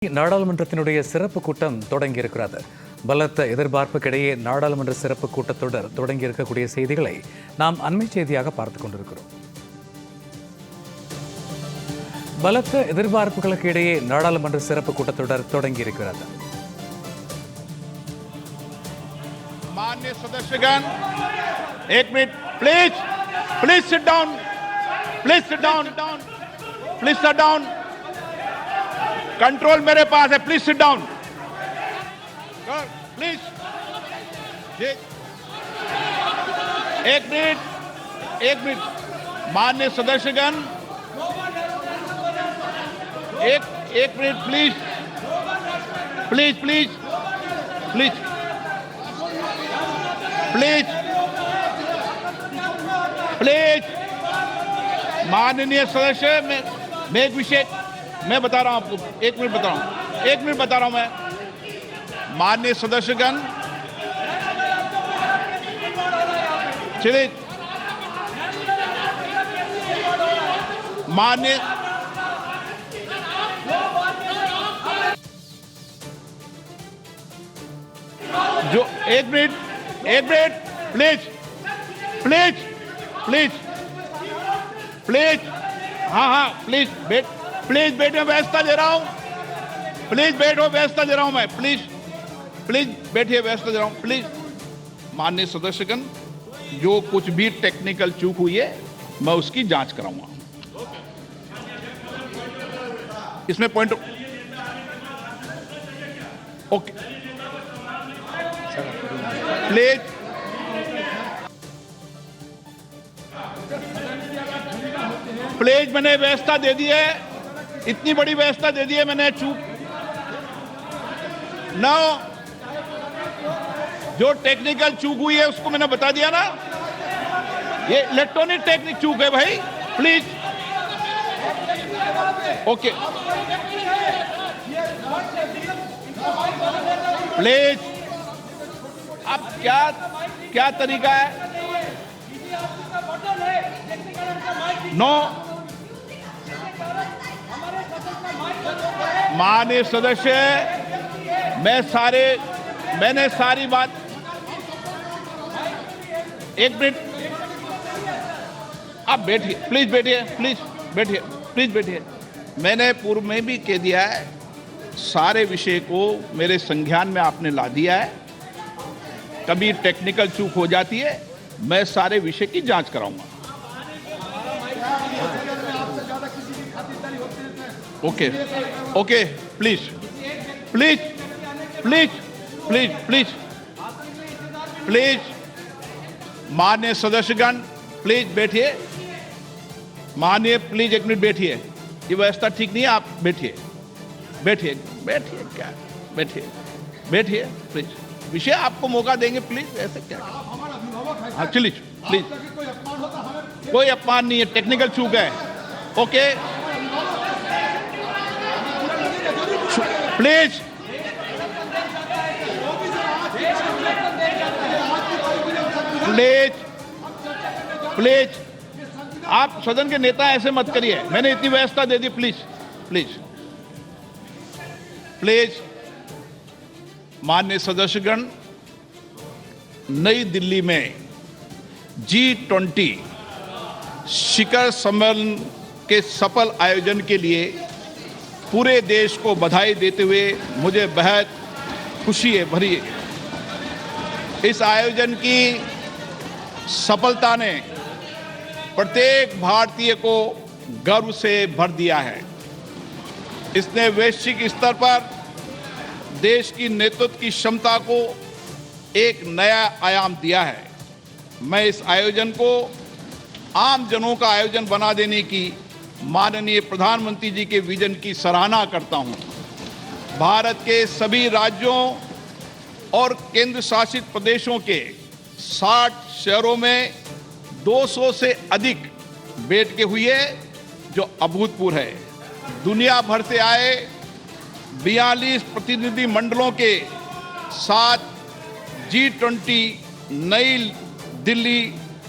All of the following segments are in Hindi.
நாடாளுமன்றத்தினுடைய சிறப்பு கூட்டம் தொடங்கியிருக்கிறது. பலத்த எதிர்பார்ப்புக்கிடையே நாடாளுமன்ற சிறப்பு கூட்டத்தொடர் தொடங்கியிருக்கக்கூடிய செய்திகளை நாம் அண்மை செய்தியாக பார்த்துக் கொண்டிருக்கிறோம். பலத்த எதிர்பார்ப்புகளுக்கு இடையே நாடாளுமன்ற சிறப்பு கூட்டத்தொடர் தொடங்கியிருக்கிறது. माननीय सदस्यगण, एक minute please please sit down, please sit down, please sit down, control मेरे पास है, प्लीज सिट डाउन, प्लीज। एक मिनट माननीय सदस्यगण, एक minute please please please please please please माननीय सदस्य, मैं एक विषय मैं बता रहा हूं आपको, एक मिनट बता रहा हूं मैं। माननीय सदस्यगण, चलिए माननीय जो एक minute please please please please हाँ प्लीज बैठ में व्यवस्था दे रहा हूँ, प्लीज बैठो, व्यवस्था दे रहा हूँ मैं, प्लीज बैठिए, व्यवस्था दे रहा हूँ, प्लीज। माननीय सदस्यगण, जो कुछ भी टेक्निकल चूक हुई है मैं उसकी जांच कराऊंगा। इसमें पॉइंट ओके, प्लीज मैंने व्यवस्था दे दी है, इतनी बड़ी व्यवस्था दे दी है मैंने। चूक ना, जो टेक्निकल चूक हुई है उसको मैंने बता दिया ना, ये इलेक्ट्रॉनिक टेक्निक चूक है भाई, प्लीज ओके, प्लीज। अब क्या तरीका है? नो, माननीय सदस्य, मैंने सारी बात, एक मिनट आप बैठिए, प्लीज बैठिए। मैंने पूर्व में भी कह दिया है, सारे विषय को मेरे संज्ञान में आपने ला दिया है। कभी टेक्निकल चूक हो जाती है, मैं सारे विषय की जांच कराऊंगा। Okay please. माननीय सदस्यगण, प्लीज बैठिए। माननीय प्लीज एक मिनट बैठिए, ये व्यवस्था ठीक नहीं है, आप बैठिए क्या, बैठिए प्लीज। विषय आपको मौका देंगे, प्लीज, ऐसे क्या। हाँ चलिए, प्लीज, कोई अपमान नहीं है, टेक्निकल चूक है, ओके प्लीज। आप सदन के नेता ऐसे मत करिए, मैंने इतनी व्यवस्था दे दी, प्लीज। माननीय सदस्यगण, नई दिल्ली में G20 शिखर सम्मेलन के सफल आयोजन के लिए पूरे देश को बधाई देते हुए मुझे बेहद खुशी है भरी है। इस आयोजन की सफलता ने प्रत्येक भारतीय को गर्व से भर दिया है। इसने वैश्विक स्तर पर देश की नेतृत्व की क्षमता को एक नया आयाम दिया है। मैं इस आयोजन को आम जनों का आयोजन बना देने की माननीय प्रधानमंत्री जी के विजन की सराहना करता हूं। भारत के सभी राज्यों और केंद्र शासित प्रदेशों के 60 शहरों में 200 से अधिक बैठकें हुई है, जो अभूतपूर्व है। दुनिया भर से आए 42 प्रतिनिधि मंडलों के साथ G20 नई दिल्ली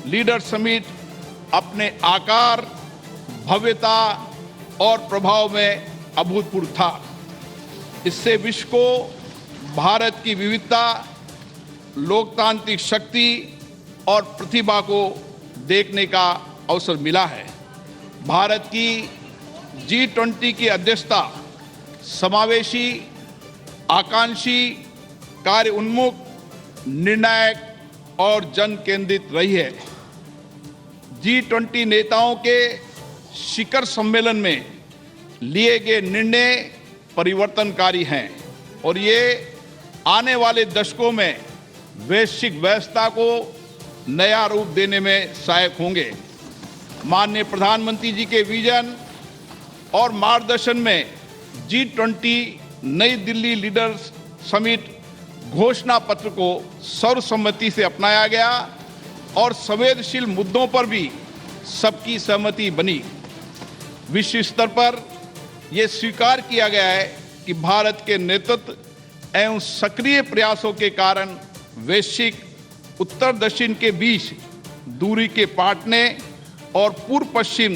लीडर समिट अपने आकार, भव्यता और प्रभाव में अभूतपूर्व था। इससे विश्व को भारत की विविधता, लोकतांत्रिक शक्ति और प्रतिभा को देखने का अवसर मिला है। भारत की G20 की अध्यक्षता समावेशी, आकांक्षी, कार्य उन्मुख, निर्णायक और जन केंद्रित रही है। G20 नेताओं के शिखर सम्मेलन में लिए गए निर्णय परिवर्तनकारी हैं और ये आने वाले दशकों में वैश्विक व्यवस्था को नया रूप देने में सहायक होंगे। माननीय प्रधानमंत्री जी के विजन और मार्गदर्शन में G20 नई दिल्ली लीडर्स समिट घोषणा पत्र को सर्वसम्मति से अपनाया गया और संवेदनशील मुद्दों पर भी सबकी सहमति बनी। विश्व स्तर पर यह स्वीकार किया गया है कि भारत के नेतृत्व एवं सक्रिय प्रयासों के कारण वैश्विक उत्तर दक्षिण के बीच दूरी के पाटने और पूर्व पश्चिम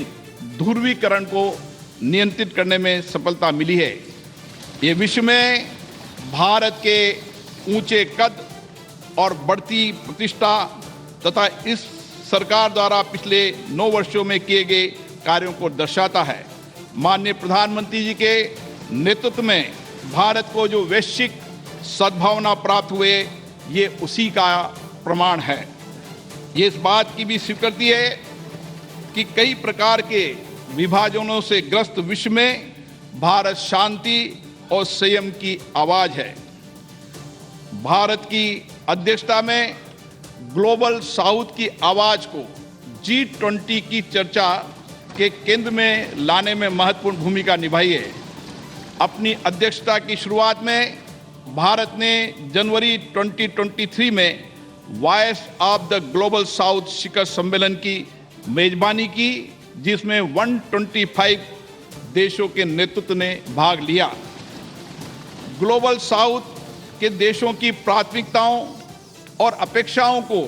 ध्रुवीकरण को नियंत्रित करने में सफलता मिली है। ये विश्व में भारत के ऊंचे कद और बढ़ती प्रतिष्ठा तथा इस सरकार द्वारा पिछले 9 वर्षों में किए गए कार्यों को दर्शाता है। माननीय प्रधानमंत्री जी के नेतृत्व में भारत को जो वैश्विक सद्भावना प्राप्त हुए, ये उसी का प्रमाण है। ये इस बात की भी स्वीकृति है कि कई प्रकार के विभाजनों से ग्रस्त विश्व में भारत शांति और संयम की आवाज है। भारत की अध्यक्षता में ग्लोबल साउथ की आवाज को G20 की चर्चा के केंद्र में लाने में महत्वपूर्ण भूमिका निभाई है। अपनी अध्यक्षता की शुरुआत में भारत ने जनवरी 2023 में voice of the global south शिखर सम्मेलन की मेजबानी की, जिसमें 125 देशों के नेतृत्व ने भाग लिया। ग्लोबल साउथ के देशों की प्राथमिकताओं और अपेक्षाओं को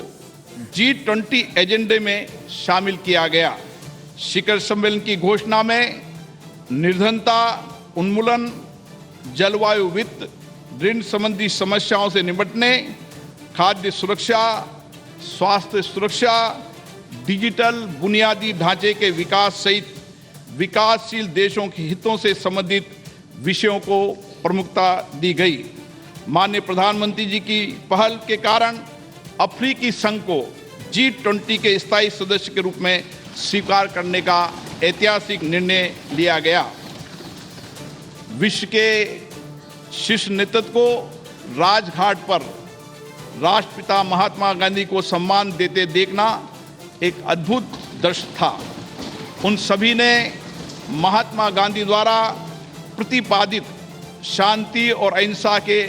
G20 एजेंडे में शामिल किया गया। शिखर सम्मेलन की घोषणा में निर्धनता उन्मूलन, जलवायु वित्त, ऋण संबंधी समस्याओं से निपटने, खाद्य सुरक्षा, स्वास्थ्य सुरक्षा, डिजिटल बुनियादी ढांचे के विकास सहित विकासशील देशों के हितों से संबंधित विषयों को प्रमुखता दी गई। माननीय प्रधानमंत्री जी की पहल के कारण अफ्रीकी संघ को G20 के स्थायी सदस्य के रूप में स्वीकार करने का ऐतिहासिक निर्णय लिया गया। विश्व के शीर्ष नेतृत्व को राजघाट पर राष्ट्रपिता महात्मा गांधी को सम्मान देते देखना एक अद्भुत दृश्य था। उन सभी ने महात्मा गांधी द्वारा प्रतिपादित शांति और अहिंसा के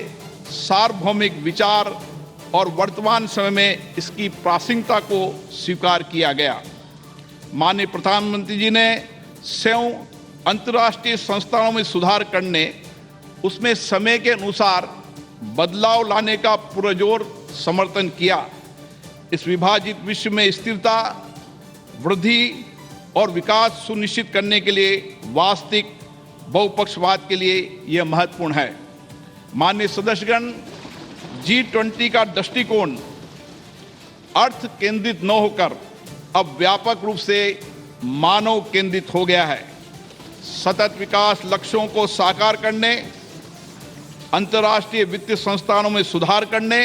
सार्वभौमिक विचार और वर्तमान समय में इसकी प्रासंगिकता को स्वीकार किया गया। माननीय प्रधानमंत्री जी ने स्वयं अंतर्राष्ट्रीय संस्थानों में सुधार करने, उसमें समय के अनुसार बदलाव लाने का पुरजोर समर्थन किया। इस विभाजित विश्व में स्थिरता, वृद्धि और विकास सुनिश्चित करने के लिए वास्तविक बहुपक्षवाद के लिए यह महत्वपूर्ण है। माननीय सदस्यगण, G20 का दृष्टिकोण अर्थ केंद्रित न होकर अब व्यापक रूप से मानव केंद्रित हो गया है। सतत विकास लक्ष्यों को साकार करने, अंतर्राष्ट्रीय वित्तीय संस्थानों में सुधार करने,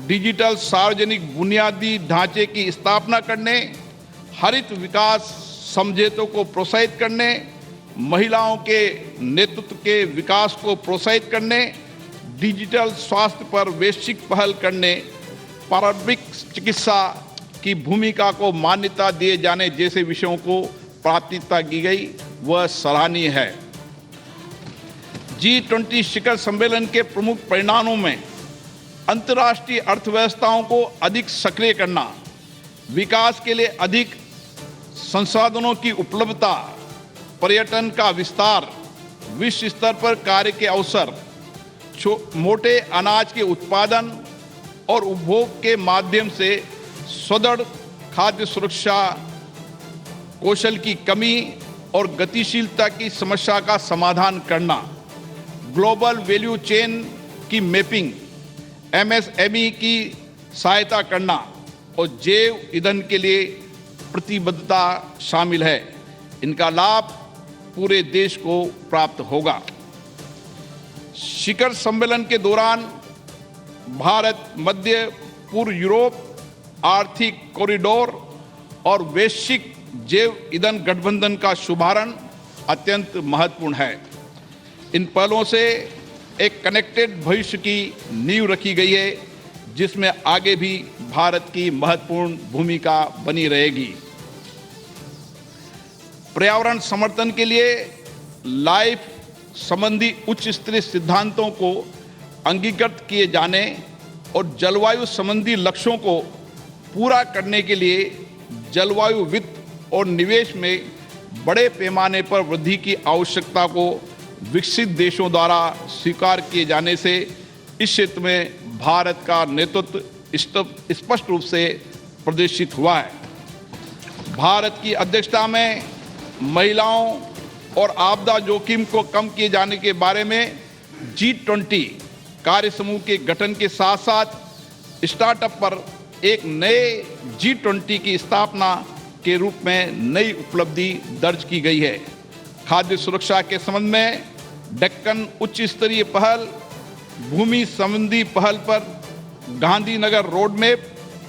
डिजिटल सार्वजनिक बुनियादी ढांचे की स्थापना करने, हरित विकास समझौतों को प्रोत्साहित करने, महिलाओं के नेतृत्व के विकास को प्रोत्साहित करने, डिजिटल स्वास्थ्य पर वैश्विक पहल करने, प्रारंभिक चिकित्सा की भूमिका को मान्यता दिए जाने जैसे विषयों को प्राथमिकता दी गई, वह सराहनीय है। G20 शिखर सम्मेलन के प्रमुख परिणामों में अंतर्राष्ट्रीय अर्थव्यवस्थाओं को अधिक सक्रिय करना, विकास के लिए अधिक संसाधनों की उपलब्धता, पर्यटन का विस्तार, विश्व स्तर पर कार्य के अवसर, मोटे अनाज के उत्पादन और उपभोग के माध्यम से सुदृढ़ खाद्य सुरक्षा, कौशल की कमी और गतिशीलता की समस्या का समाधान करना, ग्लोबल वैल्यू चेन की मैपिंग, एमएसएमई की सहायता करना और जैव ईंधन के लिए प्रतिबद्धता शामिल है। इनका लाभ पूरे देश को प्राप्त होगा। शिखर सम्मेलन के दौरान भारत मध्य पूर्व यूरोप आर्थिक कॉरिडोर और वैश्विक जैव ईंधन गठबंधन का शुभारंभ अत्यंत महत्वपूर्ण है। इन पहलों से एक कनेक्टेड भविष्य की नींव रखी गई है, जिसमें आगे भी भारत की महत्वपूर्ण भूमिका बनी रहेगी। पर्यावरण समर्थन के लिए लाइफ संबंधी उच्च स्तरीय सिद्धांतों को अंगीकृत किए जाने और जलवायु संबंधी लक्ष्यों को पूरा करने के लिए जलवायु वित्त और निवेश में बड़े पैमाने पर वृद्धि की आवश्यकता को विकसित देशों द्वारा स्वीकार किए जाने से इस क्षेत्र में भारत का नेतृत्व स्पष्ट रूप से प्रदर्शित हुआ है। भारत की अध्यक्षता में महिलाओं और आपदा जोखिम को कम किए जाने के बारे में G20 कार्य समूह के गठन के साथ साथ स्टार्टअप पर एक नए G20 की स्थापना के रूप में नई उपलब्धि दर्ज की गई है। खाद्य सुरक्षा के संबंध में डेक्कन उच्च स्तरीय पहल, भूमि संबंधी पहल पर गांधीनगर रोड मैप